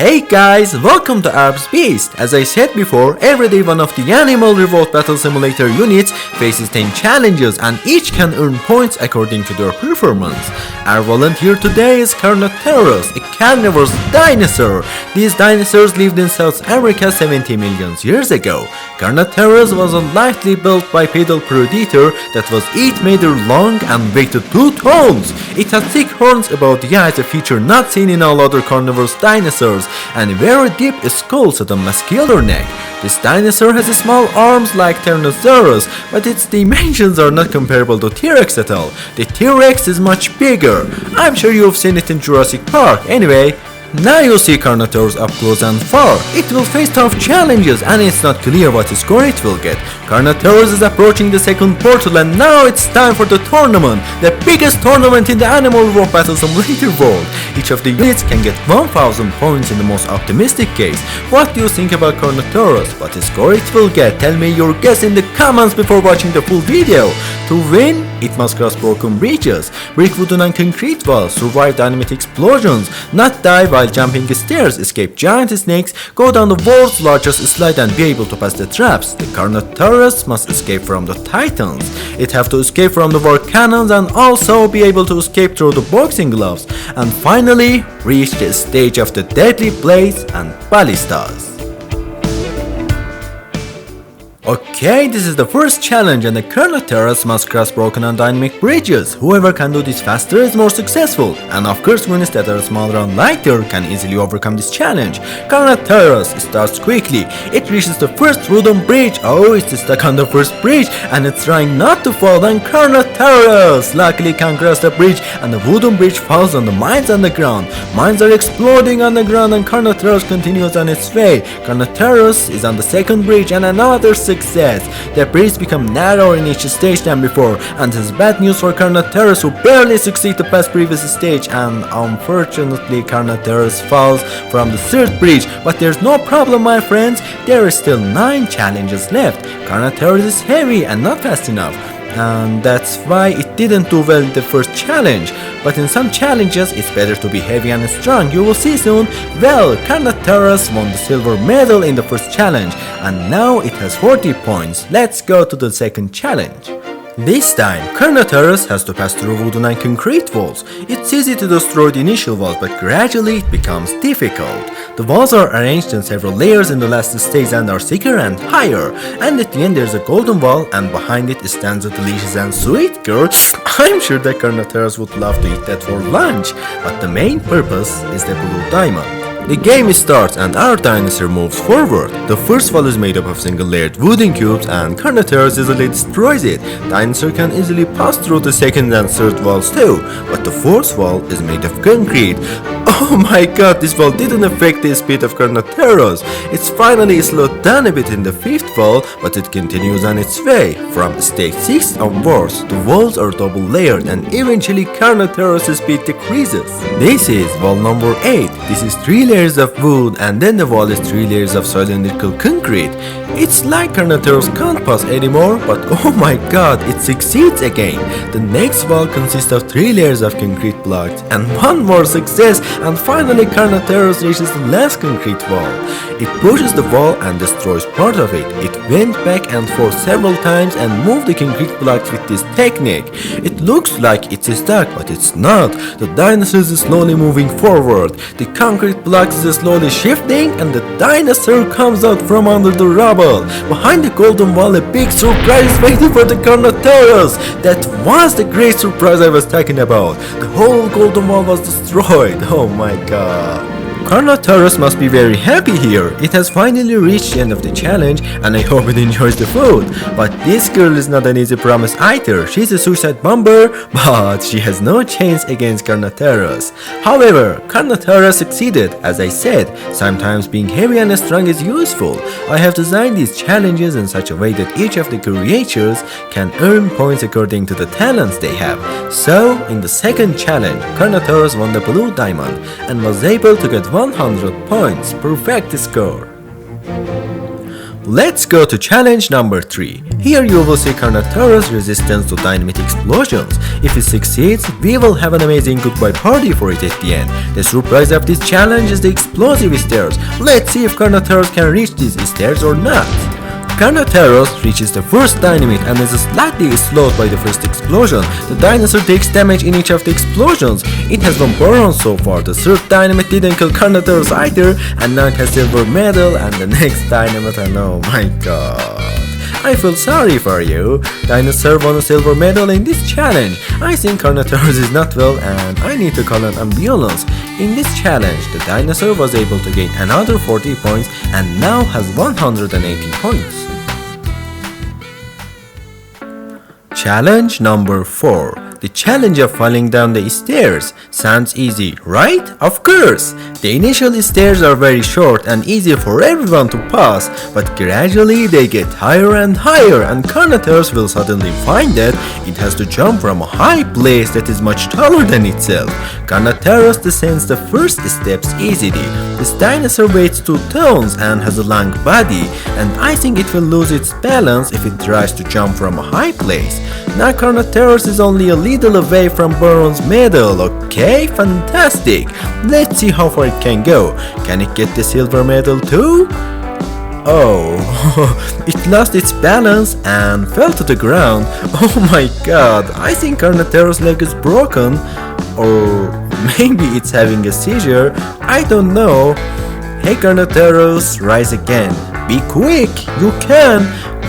Hey guys, welcome to Arbs Beast. As I said before, every day one of the animal Revolt battle simulator units faces 10 challenges and each can earn points according to their performance. Our volunteer today is Carnotaurus, a carnivorous dinosaur. These dinosaurs lived in South America 70 million years ago. Carnotaurus was a lightly built bipedal predator that was 8 meters long and weighed 2 tons. It had thick horns above the eyes, a feature not seen in all other carnivorous dinosaurs, and a very deep skull with a muscular neck. This dinosaur has small arms like Tyrannosaurus, but its dimensions are not comparable to T-Rex at all. The T-Rex is much bigger. I'm sure you've seen it in Jurassic Park. Anyway, now you'll see Carnotaurus up close and far. It will face tough challenges and it's not clear what score it will get. Carnotaurus is approaching the second portal and now it's time for the tournament. The biggest tournament in the animal Revolt battle simulator world. Each of the units can get 1000 points in the most optimistic case. What do you think about Carnotaurus? What score it will get? Tell me your guess in the comments before watching the full video. To win, it must cross broken bridges, break wooden and concrete walls, survive dynamite explosions, not die while jumping stairs, escape giant snakes, go down the world's largest slide and be able to pass the traps. The Carnotaurus must escape from the titans. It have to escape from the war cannons and also be able to escape through the boxing gloves. And finally, reach the stage of the deadly blades and ballistas. Okay, this is the first challenge and the Carnotaurus must cross broken and dynamic bridges. Whoever can do this faster is more successful. And of course units that are smaller and lighter can easily overcome this challenge. Carnotaurus starts quickly. It reaches the first wooden bridge. Oh, it's stuck on the first bridge and it's trying not to fall, and Carnotaurus luckily can cross the bridge and the wooden bridge falls on the mines on the ground. Mines are exploding on the ground and Carnotaurus continues on its way. Carnotaurus is on the second bridge and another success. The bridge become narrower in each stage than before, and this is bad news for Carnotaurus who barely succeed to pass previous stage, and unfortunately Carnotaurus falls from the third bridge. But there's no problem, my friends, there are still 9 challenges left. Carnotaurus is heavy and not fast enough, and that's why it didn't do well in the first challenge. But in some challenges it's better to be heavy and strong. You will see soon. Well, Carnotaurus won the silver medal in the first challenge and now it has 40 points. Let's go to the second challenge. This time, Carnotaurus has to pass through wooden and concrete walls. It's easy to destroy the initial walls, but gradually it becomes difficult. The walls are arranged in several layers in the last stage and are thicker and higher. And at the end there's a golden wall and behind it stands a delicious and sweet girl. I'm sure that Carnotaurus would love to eat that for lunch, but the main purpose is the blue diamond. The game starts and our dinosaur moves forward. The first wall is made up of single-layered wooden cubes and Carnotaurus easily destroys it. Dinosaur can easily pass through the second and third walls too, but the fourth wall is made of concrete. Oh my god, this wall didn't affect the speed of Carnotaurus. It's finally slowed down a bit in the fifth wall, but it continues on its way. From stage 6 onwards, the walls are double layered and eventually Carnotaurus' speed decreases. This is wall number 8. This is 3 layers of wood and then the wall is 3 layers of cylindrical concrete. It's like Carnotaurus can't pass anymore, but oh my god, it succeeds again. The next wall consists of 3 layers of concrete blocks and one more success, and finally Carnotaurus reaches the last concrete wall. It pushes the wall and destroys part of it. It went back and forth several times and moved the concrete blocks with this technique. It looks like it's stuck, but it's not. The dinosaur is slowly moving forward. The concrete blocks is slowly shifting and the dinosaur comes out from under the rubble. Behind the golden wall, a big surprise is waiting for the Carnotaurus. That was the great surprise I was talking about. The whole golden wall was destroyed. Oh my god. Carnotaurus must be very happy here. It has finally reached the end of the challenge and I hope it enjoys the food. But this girl is not an easy promise either. She's a suicide bomber, but she has no chance against Carnotaurus. However, Carnotaurus succeeded. As I said, sometimes being heavy and strong is useful. I have designed these challenges in such a way that each of the creatures can earn points according to the talents they have. So, in the second challenge, Carnotaurus won the blue diamond and was able to get 100 points, perfect score. Let's go to challenge number 3. Here you will see Carnotaurus resistance to dynamite explosions. If it succeeds, we will have an amazing goodbye party for it at the end. The surprise of this challenge is the explosive stairs. Let's see if Carnotaurus can reach these stairs or not. Carnotaurus reaches the first dynamite and is slightly slowed by the first explosion. The dinosaur takes damage in each of the explosions. It has 1 boron so far. The third dynamite didn't kill Carnotaurus either, and now it has silver medal, and the next dynamite, and oh my god. I feel sorry for you. Dinosaur won a silver medal in this challenge. I think Carnotaurus is not well and I need to call an ambulance. In this challenge, the dinosaur was able to gain another 40 points and now has 180 points. Challenge number 4. The challenge of falling down the stairs. Sounds easy, right? Of course! The initial stairs are very short and easy for everyone to pass, but gradually they get higher and higher, and Carnotaurus will suddenly find that it has to jump from a high place that is much taller than itself. Carnotaurus descends the first steps easily. This dinosaur weighs 2 tons and has a long body, and I think it will lose its balance if it tries to jump from a high place. Now Carnotaurus is only a little away from bronze medal. Okay, fantastic. Let's see how far it can go. Can it get the silver medal too? Oh, it lost its balance and fell to the ground. Oh my god, I think Carnotaurus' leg is broken. Or maybe it's having a seizure. I don't know. Hey Carnotaurus, rise again. Be quick, you can.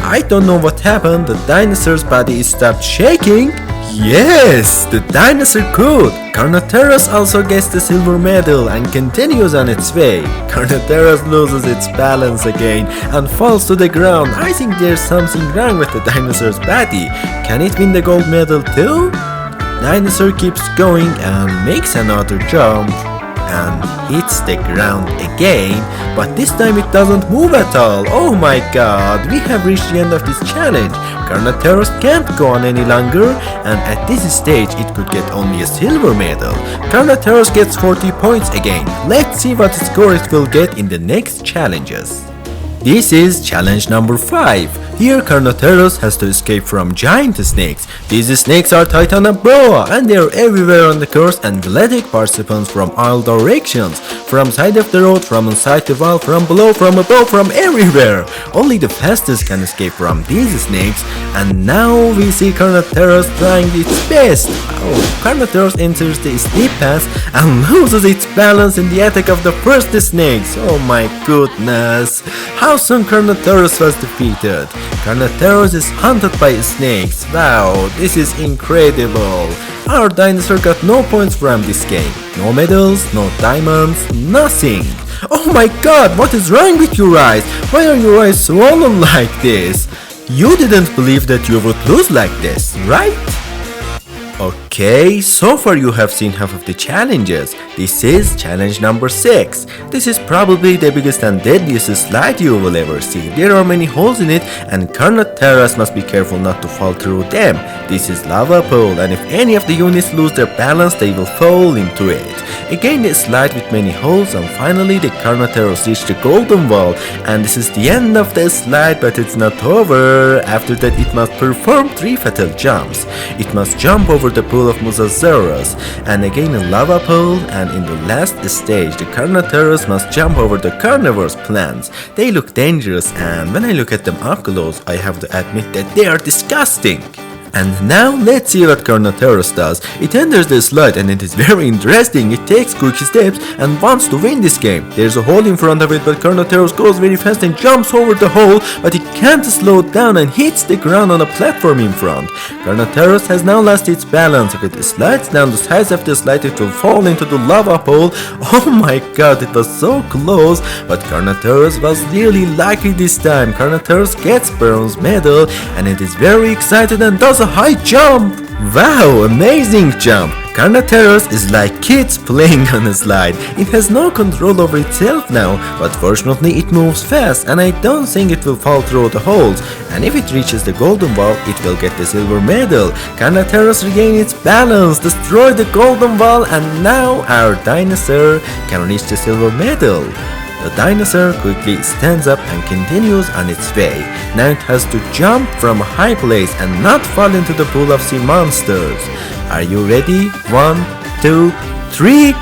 I don't know what happened. The dinosaur's body stopped shaking. Yes, the dinosaur could. Carnotaurus also gets the silver medal and continues on its way. Carnotaurus loses its balance again and falls to the ground. I think there's something wrong with the dinosaur's body. Can it win the gold medal too? Dinosaur keeps going and makes another jump and hits the ground again, but this time it doesn't move at all. Oh my god, we have reached the end of this challenge. Carnotaurus can't go on any longer, and at this stage it could get only a silver medal. Carnotaurus gets 40 points again. Let's see what score it will get in the next challenges. This is challenge number 5. Here Carnotaurus has to escape from giant snakes. These snakes are Titan and Boa, and they are everywhere on the course and will attack participants from all directions. From side of the road, from inside the wall, from below, from above, from everywhere. Only the fastest can escape from these snakes, and now we see Carnotaurus trying its best. Oh, Carnotaurus enters the steep path and loses its balance in the attack of the first snakes. Oh my goodness. How soon Carnotaurus was defeated. Carnotaurus is hunted by snakes. Wow, this is incredible. Our dinosaur got no points from this game. No medals, no diamonds, nothing. Oh my god, what is wrong with your eyes? Why are your eyes swollen like this? You didn't believe that you would lose like this, right? Okay, so far you have seen half of the challenges. This is challenge number 6. This is probably the biggest and deadliest slide you will ever see. There are many holes in it and Carnotaurus must be careful not to fall through them. This is lava pool, and if any of the units lose their balance they will fall into it. Again the slide with many holes, and finally the Carnotaurus reached the golden wall, and this is the end of the slide, but it's not over. After that it must perform 3 fatal jumps. It must jump over the pool of muscular, and again a lava pool, and in the last stage the Carnotaurus must jump over the carnivorous plants. They look dangerous, and when I look at them up close I have to admit that they are disgusting. And now let's see what Carnotaurus does. It enters the slide and it is very interesting. It takes quick steps and wants to win this game. There's a hole in front of it, but Carnotaurus goes very fast and jumps over the hole, but it can't slow down and hits the ground on a platform in front. Carnotaurus has now lost its balance. If it slides down the sides of the slide it will fall into the lava pool. Oh my god, it was so close, but Carnotaurus was really lucky this time. Carnotaurus gets bronze medal and it is very excited and does a high jump. Wow, amazing jump. Carnotaurus is like kids playing on a slide. It has no control over itself now, but fortunately it moves fast and I don't think it will fall through the holes. And if it reaches the golden wall, it will get the silver medal. Carnotaurus regain its balance, destroy the golden wall, and now our dinosaur can reach the silver medal. The dinosaur quickly stands up and continues on its way. Now it has to jump from a high place and not fall into the pool of sea monsters. Are you ready? 1, 2, 3.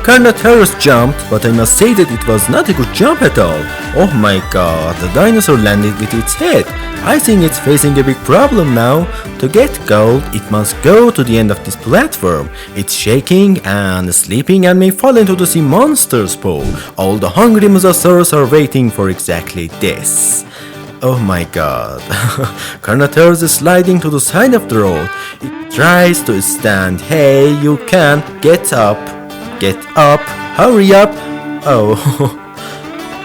Carnotaurus jumped, but I must say that it was not a good jump at all. Oh my god, the dinosaur landed with its head. I think it's facing a big problem now. To get gold, it must go to the end of this platform. It's shaking and sleeping and may fall into the sea monster's pool. All the hungry mosasaurus are waiting for exactly this. Oh my god. Carnotaurus is sliding to the side of the road. It tries to stand. Hey, you can get up. Get up, hurry up. Oh,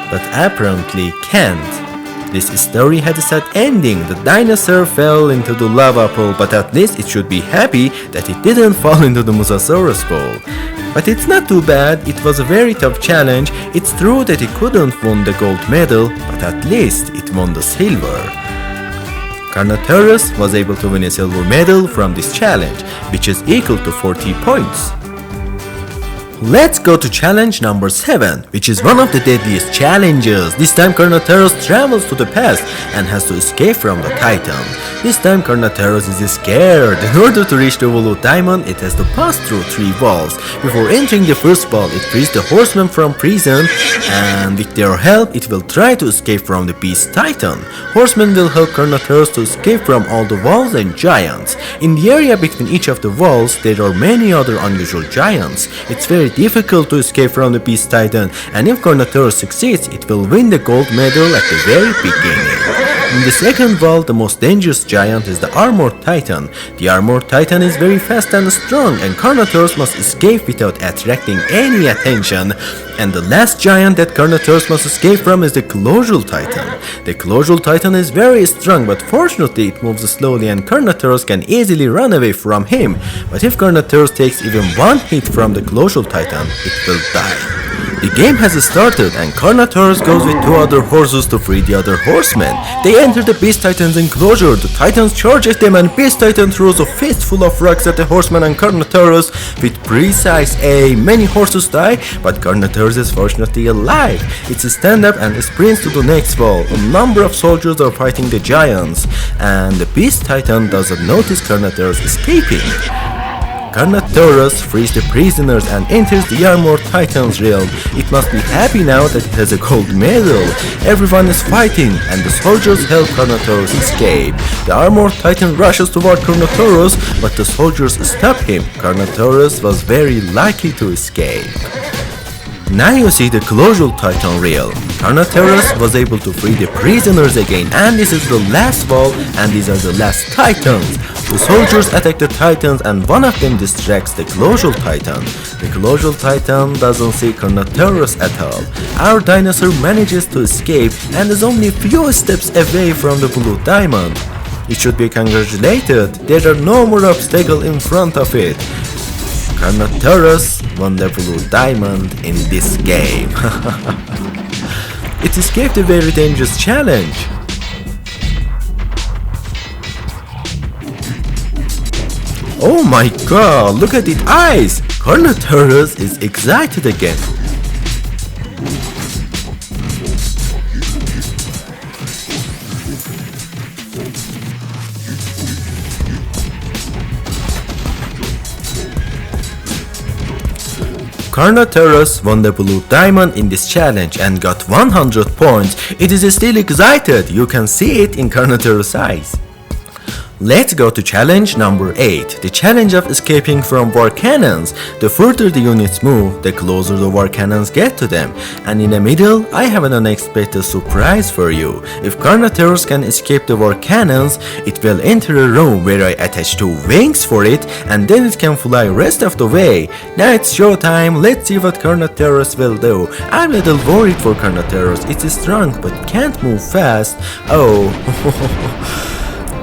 but apparently can't. This story had a sad ending. The dinosaur fell into the lava pool, but at least it should be happy that it didn't fall into the Mosasaurus pool. But it's not too bad, it was a very tough challenge. It's true that it couldn't win the gold medal, but at least it won the silver. Carnotaurus was able to win a silver medal from this challenge, which is equal to 40 points. Let's go to challenge number 7, which is one of the deadliest challenges. This time Carnotaurus travels to the past and has to escape from the Titan. This time Carnotaurus is scared. In order to reach the Revolt diamond, it has to pass through 3 walls. Before entering the first wall, it frees the horsemen from prison, and with their help, it will try to escape from the beast Titan. Horsemen will help Carnotaurus to escape from all the walls and giants. In the area between each of the walls, there are many other unusual giants. It's very difficult to escape from the beast Titan, and if Carnotaurus succeeds, it will win the gold medal at the very beginning. In the second wall, the most dangerous giant is the Armored Titan. The Armored Titan is very fast and strong, and Carnotaurus must escape without attracting any attention. And the last giant that Carnotaurus must escape from is the Colossal Titan. The Colossal Titan is very strong, but fortunately it moves slowly and Carnotaurus can easily run away from him. But if Carnotaurus takes even one hit from the Colossal Titan, it will die. The game has started and Carnotaurus goes with 2 other horses to free the other horsemen. They enter the Beast Titan's enclosure. The Titans charge at them and Beast Titan throws a fist full of rocks at the horsemen and Carnotaurus with precise aim. Many horses die, but Carnotaurus is fortunately alive. It stands up and sprints to the next wall. A number of soldiers are fighting the giants, and the Beast Titan doesn't notice Carnotaurus escaping. Carnotaurus frees the prisoners and enters the Armored Titan's realm. It must be happy now that it has a gold medal. Everyone is fighting and the soldiers help Carnotaurus escape. The Armored Titan rushes toward Carnotaurus, but the soldiers stop him. Carnotaurus was very lucky to escape. Now you see the Colossal Titan realm. Carnotaurus was able to free the prisoners again, and this is the last wall, and these are the last Titans. The soldiers attack the Titans and one of them distracts the Colossal Titan. The Colossal Titan doesn't see Carnotaurus at all. Our dinosaur manages to escape and is only a few steps away from the blue diamond. It should be congratulated, there are no more obstacles in front of it. Carnotaurus won the blue diamond in this game. It escaped a very dangerous challenge. Oh my god, look at its eyes! Carnotaurus is excited again. Carnotaurus won the blue diamond in this challenge and got 100 points. It is still excited, you can see it in Carnotaurus' eyes. Let's go to challenge number 8, the challenge of escaping from war cannons. The further the units move, the closer the war cannons get to them. And in the middle, I have an unexpected surprise for you. If Carnotaurus can escape the war cannons, it will enter a room where I attach 2 wings for it, and then it can fly rest of the way. Now it's showtime, let's see what Carnotaurus will do. I'm a little worried for Carnotaurus, it's strong but can't move fast. Oh.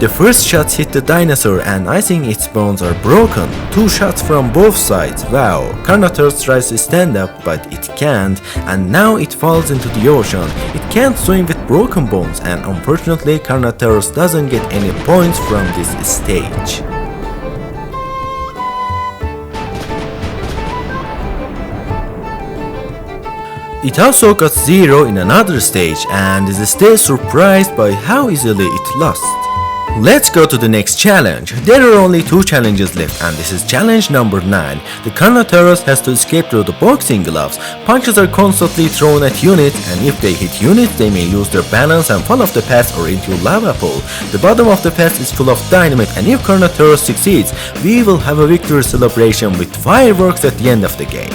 The first shots hit the dinosaur and I think its bones are broken. 2 shots from both sides. Wow. Carnotaurus tries to stand up but it can't, and now it falls into the ocean. It can't swim with broken bones, and unfortunately Carnotaurus doesn't get any points from this stage. It also got 0 in another stage and is still surprised by how easily it lost. Let's go to the next challenge. There are only 2 challenges left and this is challenge number 9. The Carnotaurus has to escape through the boxing gloves. Punches are constantly thrown at units and if they hit units they may lose their balance and fall off the path or into a lava pool. The bottom of the path is full of dynamite and if Carnotaurus succeeds, we will have a victory celebration with fireworks at the end of the game.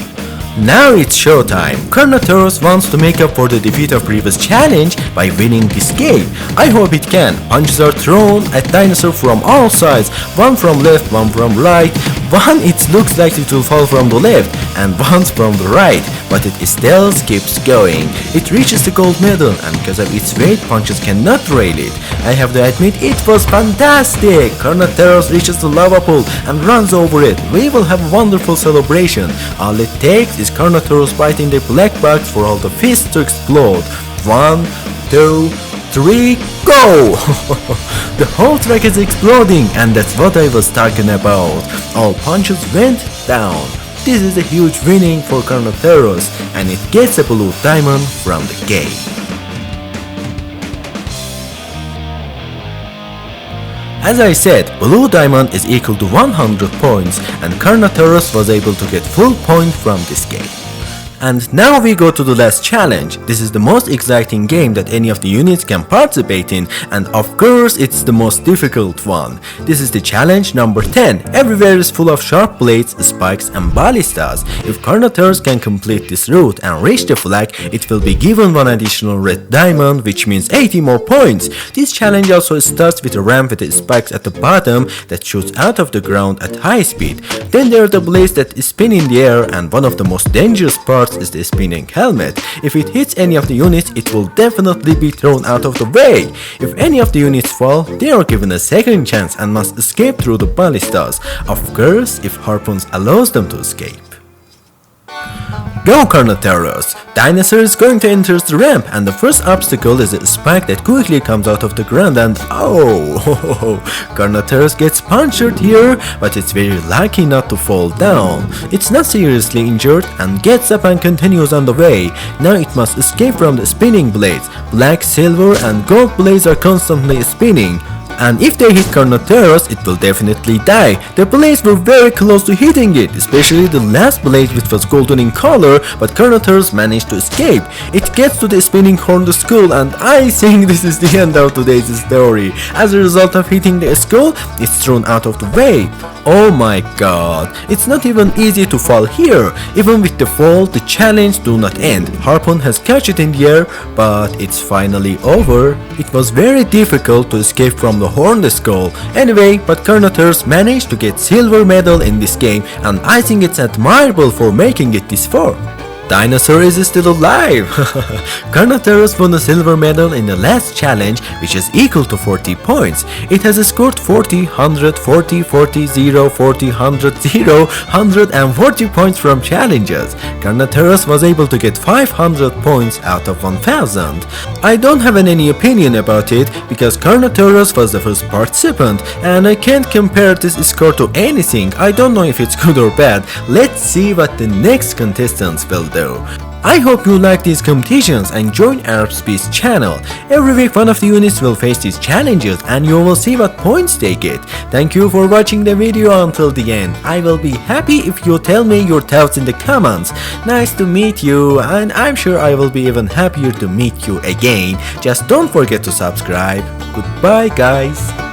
Now it's showtime. Carnotaurus wants to make up for the defeat of previous challenge by winning this game. I hope it can. Punches are thrown at dinosaur from all sides, one from left, one from right. One it looks like it will fall from the left and one from the right, but it still keeps going. It reaches the gold medal and because of its weight punches cannot rail it. I have to admit it was fantastic. Carnotaurus reaches the lava pool and runs over it. We will have a wonderful celebration. All it takes is Carnotaurus biting the black box for all the fists to explode. 1, 2, 3, go! The whole track is exploding and that's what I was talking about. All punches went down. This is a huge winning for Carnotaurus and it gets a blue diamond from the game. As I said, blue diamond is equal to 100 points and Carnotaurus was able to get full point from this game. And now we go to the last challenge. This is the most exciting game that any of the units can participate in and of course it's the most difficult one. This is the challenge number 10. Everywhere is full of sharp blades, spikes and ballistas. If Carnotaurus can complete this route and reach the flag, it will be given one additional red diamond which means 80 more points. This challenge also starts with a ramp with the spikes at the bottom that shoots out of the ground at high speed. Then there are the blades that spin in the air and one of the most dangerous parts is the spinning helmet. If it hits any of the units, it will definitely be thrown out of the way. If any of the units fall, they are given a second chance and must escape through the ballistas. Of course, if harpoons allows them to escape. Go Carnotaurus! Dinosaur is going to enter the ramp and the first obstacle is a spike that quickly comes out of the ground and oh, Carnotaurus gets punctured here but it's very lucky not to fall down. It's not seriously injured and gets up and continues on the way. Now it must escape from the spinning blades. Black, silver and gold blades are constantly spinning. And if they hit Carnotaurus, it will definitely die. The blades were very close to hitting it, especially the last blade which was golden in color, but Carnotaurus managed to escape. It gets to the spinning horn skull and I think this is the end of today's story. As a result of hitting the skull, it's thrown out of the way. Oh my god, it's not even easy to fall here. Even with the fall, the challenge do not end. Harpoon has catch it in the air, but it's finally over. It was very difficult to escape from the horned skull. Anyway, but Carnotaurus managed to get silver medal in this game and I think it's admirable for making it this far. Dinosaur is still alive! Carnotaurus won a silver medal in the last challenge which is equal to 40 points. It has scored 40, 100, 40, 40, 0, 40, 100, 0, 100 and 40 points from challenges. Carnotaurus was able to get 500 points out of 1000. I don't have any opinion about it because Carnotaurus was the first participant and I can't compare this score to anything. I don't know if it's good or bad. Let's see what the next contestants will do. I hope you like these competitions and join Arbs channel. Every week one of the units will face these challenges and you will see what points they get. Thank you for watching the video until the end. I will be happy if you tell me your thoughts in the comments. Nice to meet you and I'm sure I will be even happier to meet you again. Just don't forget to subscribe. Goodbye guys.